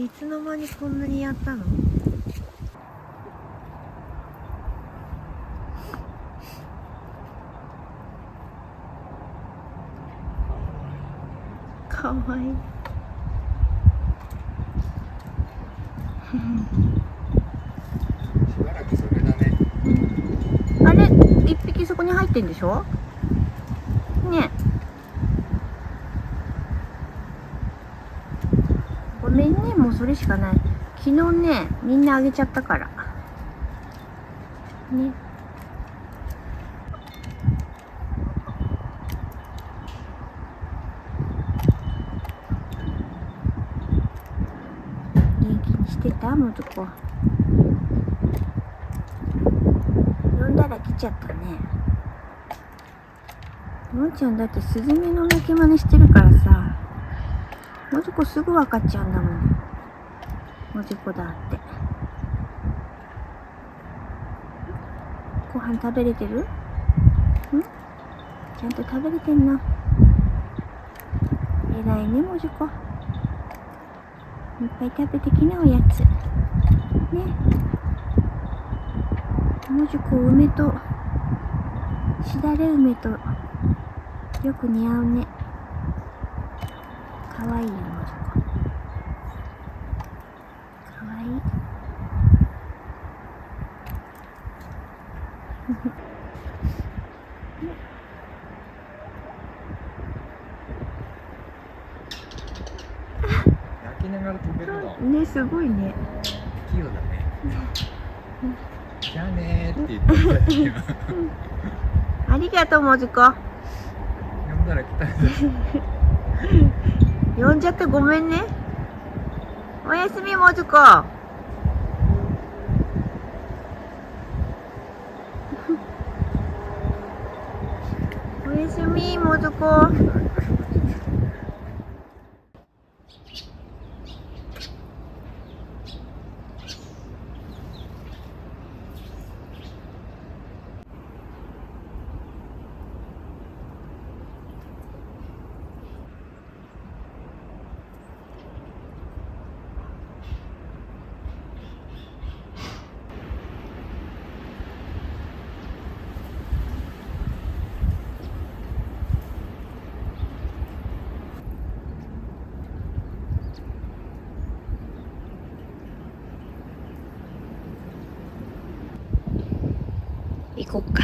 いつの間にこんなにやったの？かわいい。しばらくそれだね。あれ、一匹そこに入ってんでしょ？ね。ごめんね、もうそれしかない。昨日ね、みんなあげちゃったから。ね。元気にしてた？もずこ。呼んだら来ちゃったね。もんちゃんだってスズメの鳴き真似してるからさ、もずこすぐ分かっちゃうんだもん。もずこだって。ご飯食べれてる？ん？ちゃんと食べれてんの？えらいね、もずこ。いっぱい食べてきなおやつ。ね。もずこ梅と、しだれ梅と、よく似合うね。かわいいよ、もずこ。かわいい。焼きながら飛べるの。ね、すごいね。器用だね。じゃあねーって言ってた今。ありがとう、もずこ。呼んだら来たんです。呼んじゃってごめんね。おやすみ、もずこ。おやすみ、もずこ。行こっか。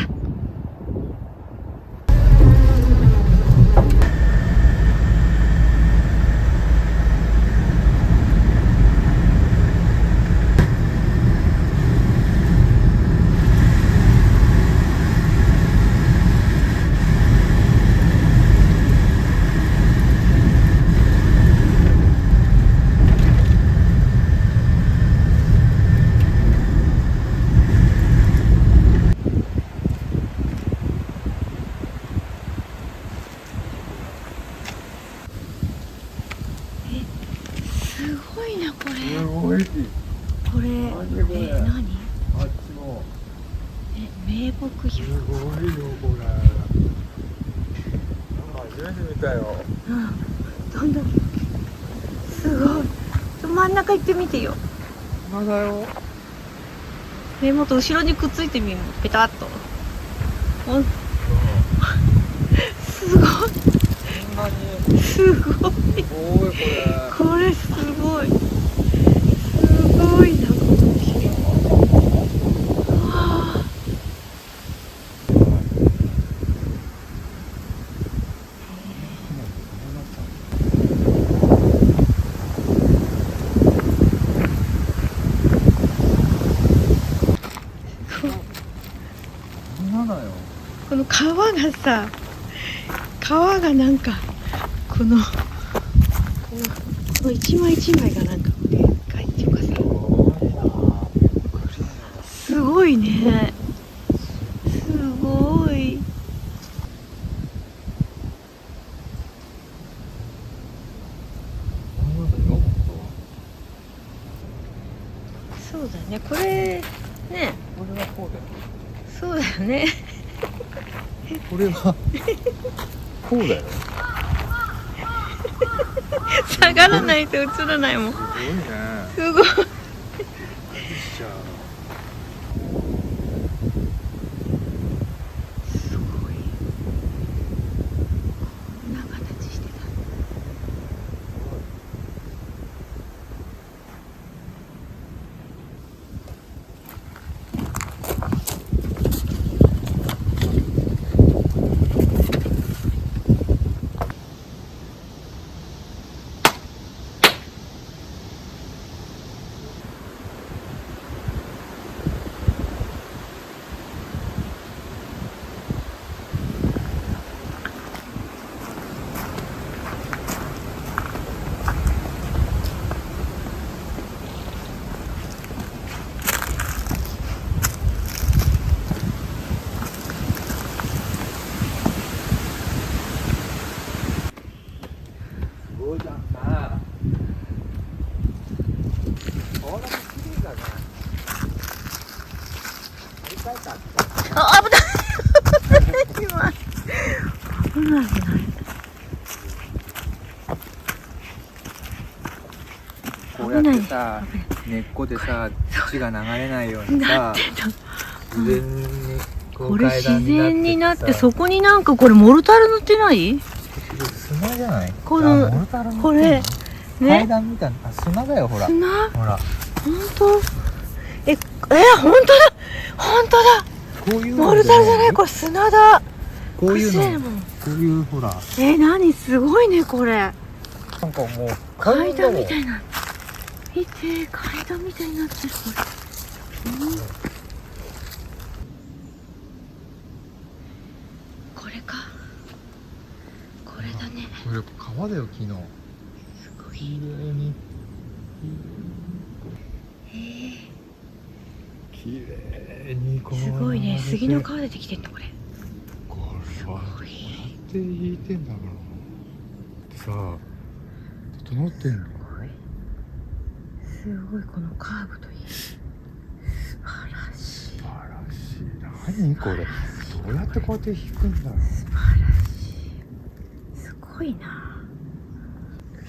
すごいな、これ。すごい。これ、何これ。何？あっちも。名木す魚。ごいよこれ。初めて見たよ。うん。どんどん。すごい。真ん中行ってみてよ。まだよ。もっと後ろにくっついてみる。ペタッと。すごい。こんなに。すごい。すごいこれ。これすごい。すごいな、この木。わあ。なんだよ。この川がさ、川がなんかこの一枚一枚がなんかでっかいっていうかさ、すごいね。すごい。そうだね。これね。これはこうだよ。そうだよね。これはこうだよ。下がらないと映らないもん。すごいね。すごい。よっしゃ。すごい。こんな形してた。すごいじゃんな。これも綺麗だね。乗り換えたって。あ、危ない。今。危ない危ない。こうやってさ、根っこでさ、土が流れないようにさ、自然にここうれ自然になって、さそこになんかこれモルタル塗ってない？砂じゃない？このあモルタルのこれ階ね、段みたいな。あ、砂だよほら。砂？ほら。本当？本当だ。本当だ。こういうモルタルじゃない、これ砂だ。こういうの。崩れるもん。こういうほら。何すごいねこれ。なんかもう階段みたい。いな。見て、階段みたいになってるこれ。これか。これだね。これ川だよ昨日。すごい。綺麗に。綺麗にこう。すごいね。杉の皮でできてんのこれ。これはこうやって引いてんだからってさ、整ってんの。すごいこのカーブといい。素晴らしい。素晴らしい。何これ。どうやってこうやって引くんだろう。素晴らしい。すごいな。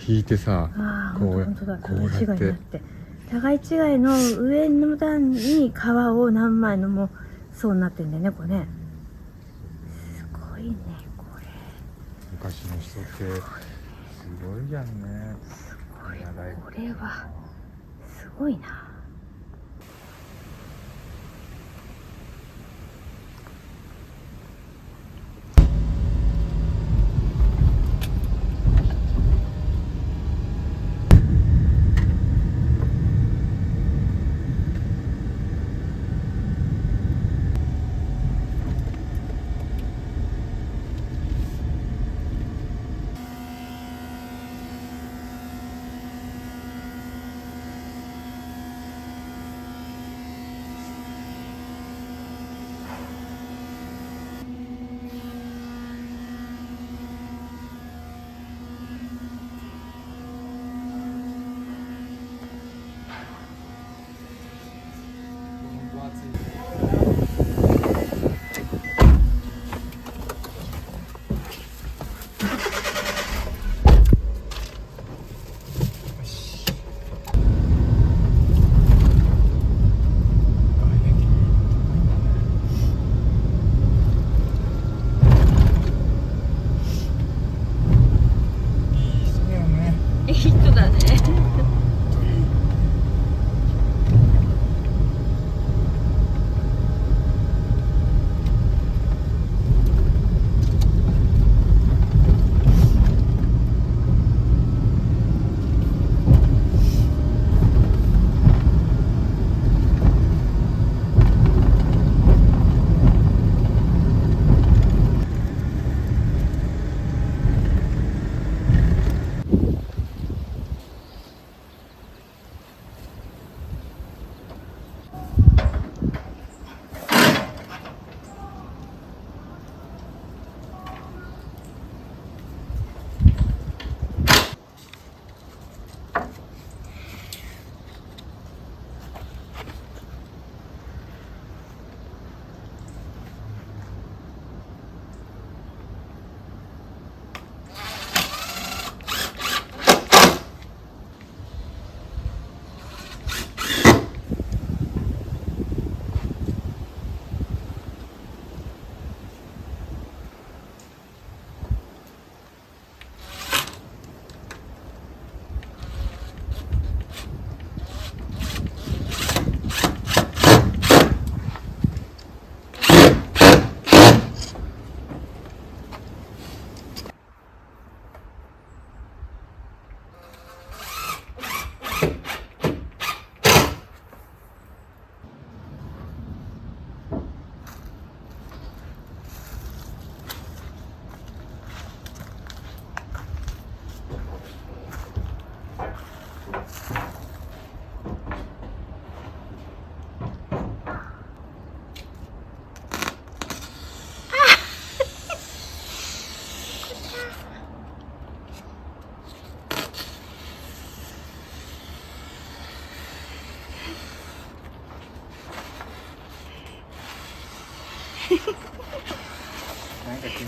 引いてさ、ああ、こうや本当だ。こうやって互い違いになって。互い違いの上の段に皮を何枚のもそうなってんだよね、これね。すごいね、これ。昔の人ってすごいじゃんね。すごい。やばい。これはすごいな。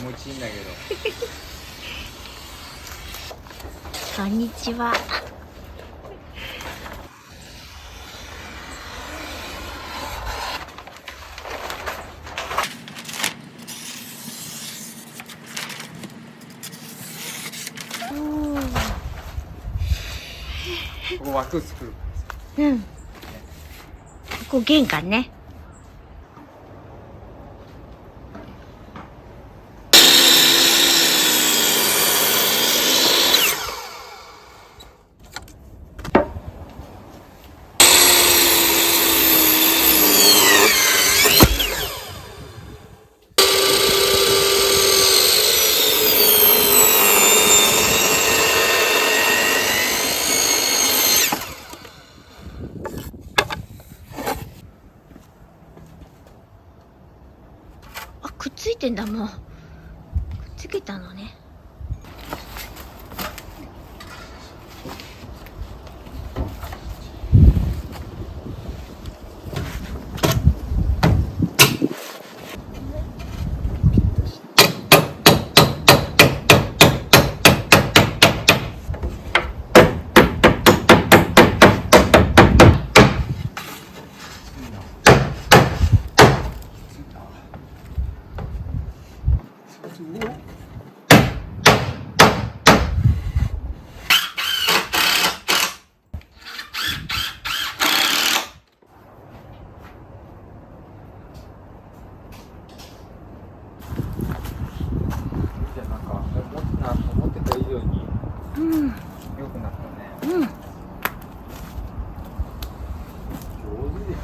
気持ちいいんだけど。こんにちは。ここ枠作る。うん。ここ玄関ね。くっついてんだもう。くっつけたのね。思ってた以上にうん。良くなったね。うん。上手だよ。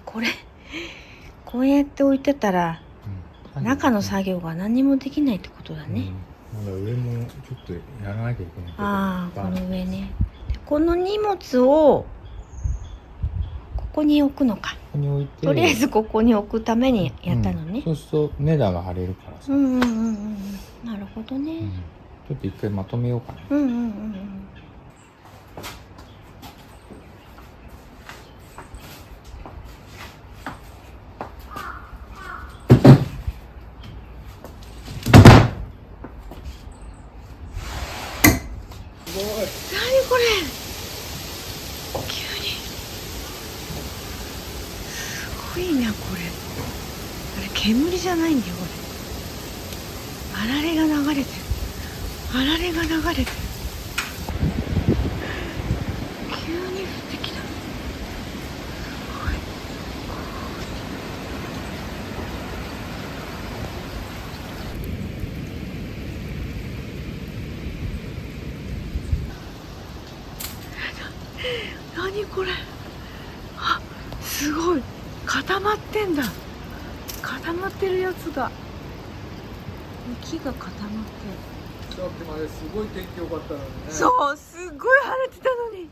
これこうやって置いてたら、中の作業が何もできないってことだね。まだ上もちょっとやらなきゃいけない。ああ、この上ね。この荷物をここに置くのか。ここに置いて、とりあえずここに置くためにやったのね。そうすると根太が張れるからさ。なるほどね。ちょっと一回まとめようかな。すごい。何これ。急に。すごいなこれ。あれ煙じゃないんだよこれ。あられが流れてる。あられが流れてる。急に降ってきた。何これ。あ、すごい固まってんだ。固まってるやつが、雪が固まってる。さっきまですごい天気良かったのにね。そう、すごい晴れてたのに。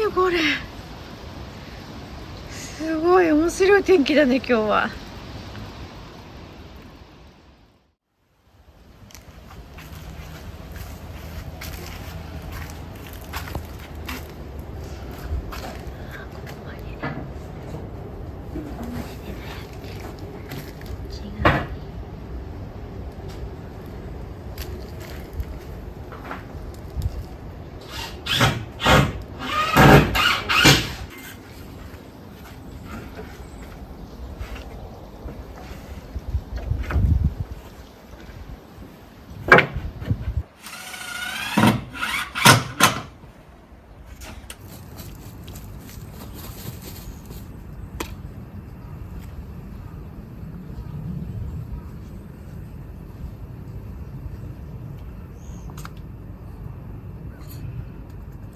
何これ。すごい面白い天気だね今日は。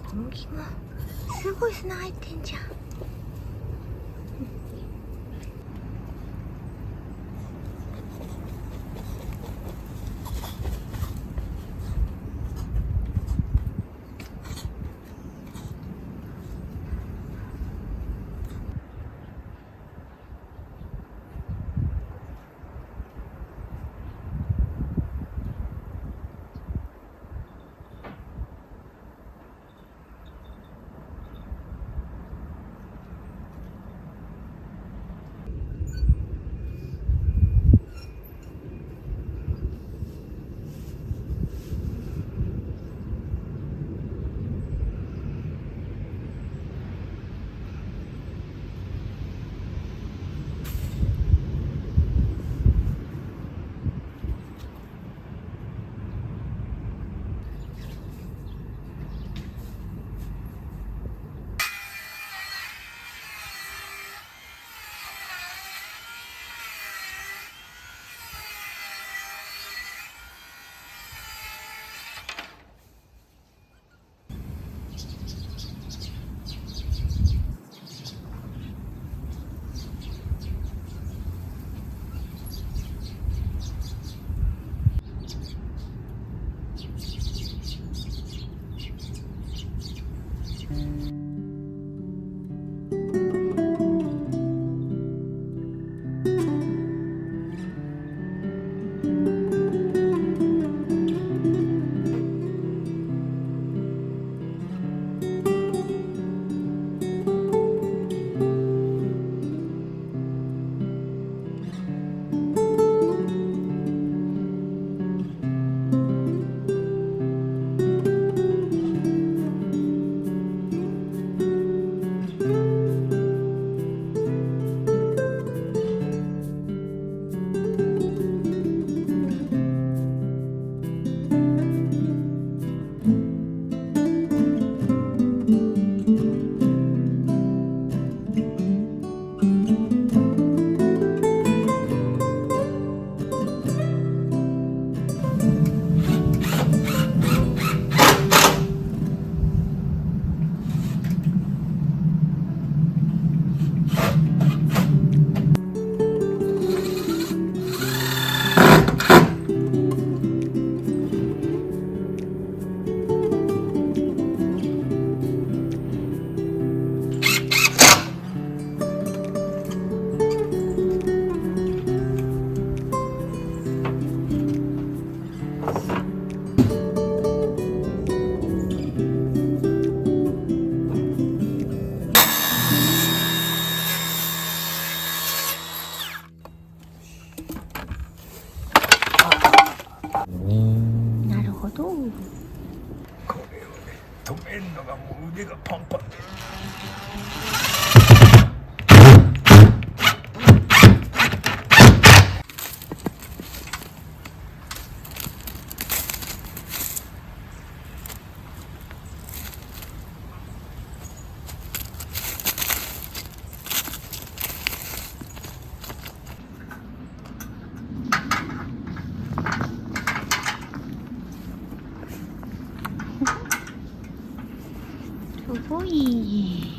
小麦もすごい砂入ってんじゃん。なるほど。これをね止めるのがもう腕がパンパンで。すごい。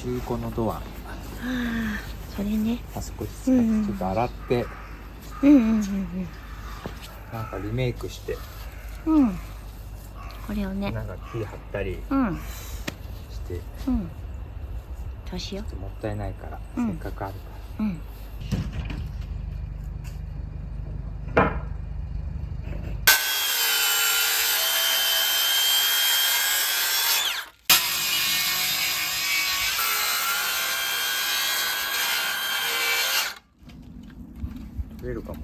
中古のドア、ああ、それね。あそこですか、ちょっと洗ってうんうんうんなんかリメイクしてうん。これをね。なんか木貼ったりうんして、うん。どうしよもったいないから、うんせっかくあるかう。うん。ら取れるかも。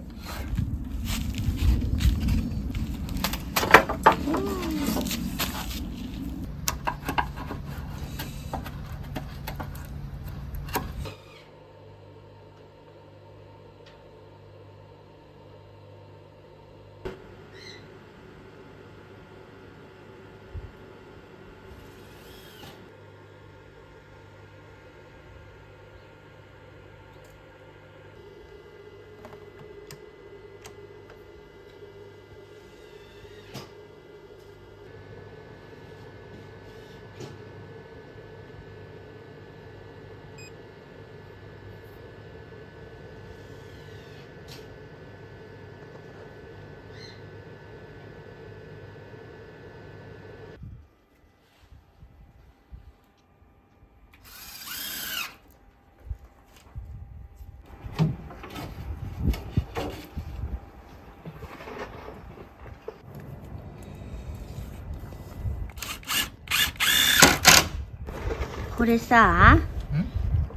これさ、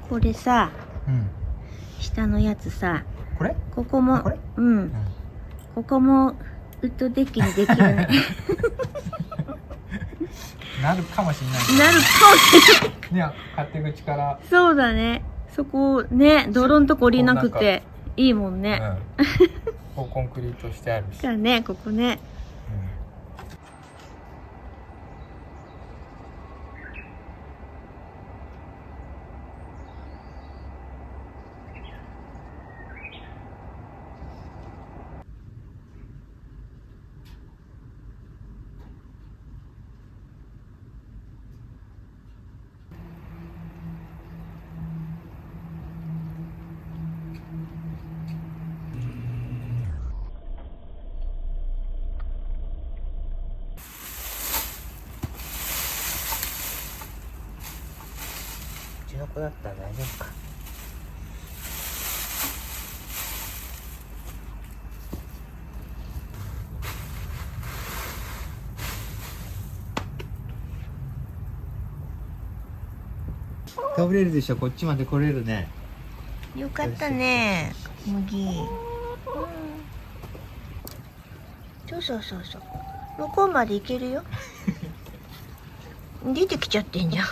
これさ、うん。下のやつさ、これ？ここも、これ？うん、ここもウッドデッキにできるね。なるかもしれない。なるかもしれない。いや、勝手口から。そうだね。そこね、泥んとこ降りなくていいもんね。こうコンクリートしてあるし。だね、ここね。うちの子だったら大丈夫か。食べれるでしょ。こっちまで来れるね。よかったね、麦。そうそうそうそう。向こうまで行けるよ。出てきちゃってんじゃん。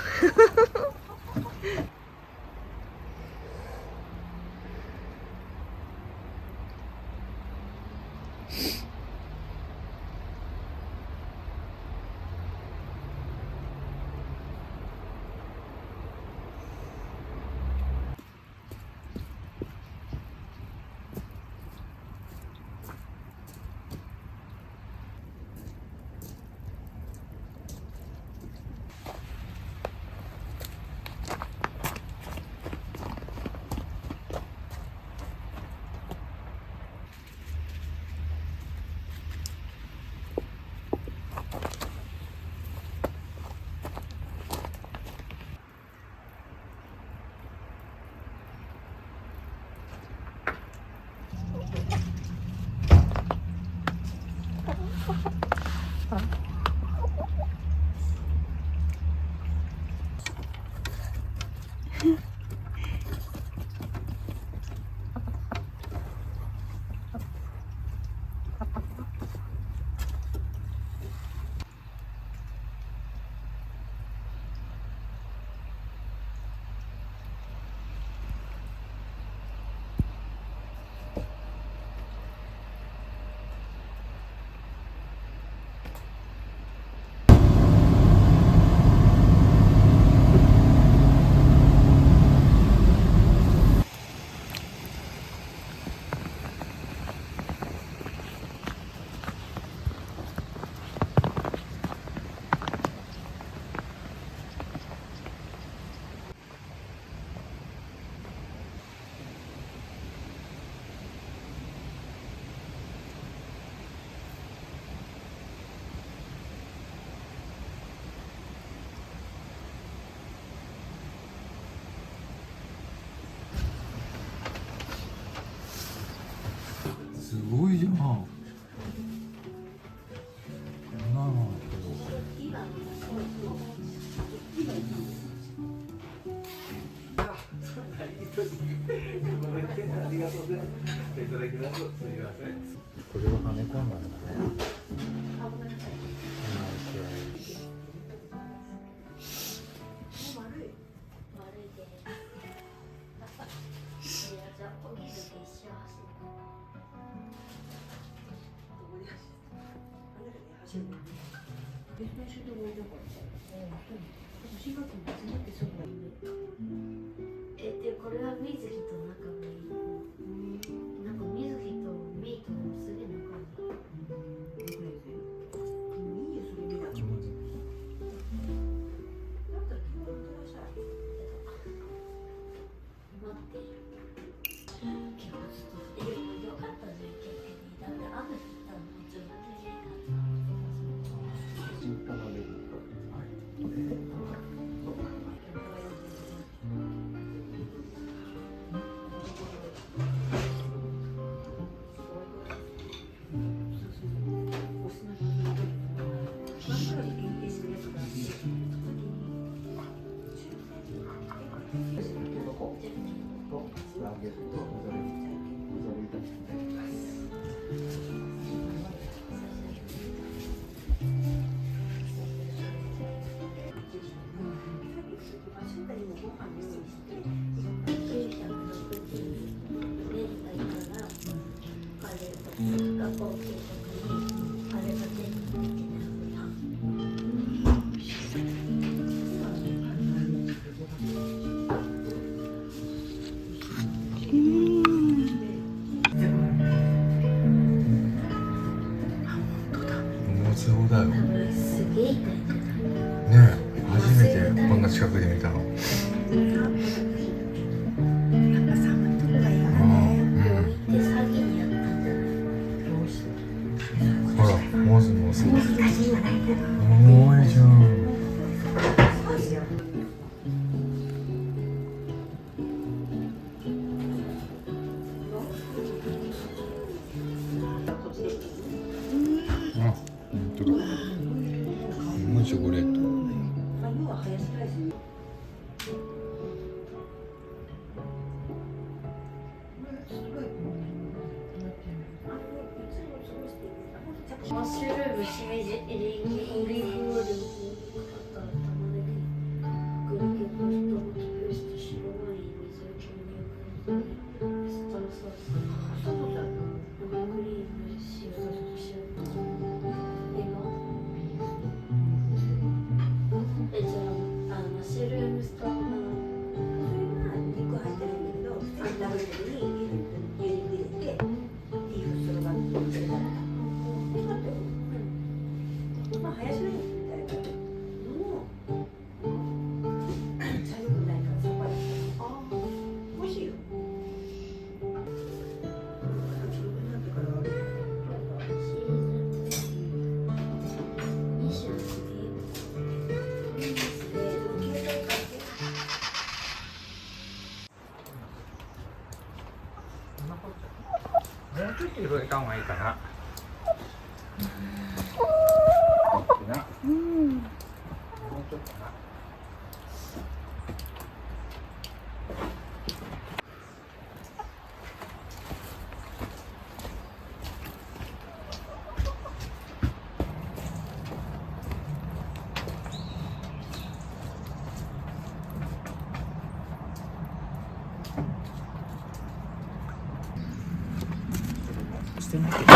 いじゃん。女の子。これははめ込んだんだね。これは水木と仲がいい。なんか水木とミートもすげえ仲がいい。気持ちいい。待ってる。結構ちょっとよかったね結局。だって雨降ったらもうちょっとね。そうだよ。ねすげえ痛い。え、初めてこんな近くで見たの。やっぱ寒いとこがいいよね。で詐欺にやったんじゃない？ほら、もうすぐもうすぐ。難しいわないけど。重いじゃん。本当だ。チョコレート。マッシュルーム、しめじ、オリーブオイル、玉ねぎ、グリケポスト、トペースト、白ワイン、水、豆乳、スターソース、生クリーム、塩、じゃあ、マッシュルームスターナー。肉入ってるんだけど、ダブルに牛肉入れて、ビーフストロガノフ入れたら。まあ、林のみたいな。もう、茶色くないからさっぱり。美味しいよ。もうちょっと広げた方がいいかな。うん。もうちょっとな。してないけど。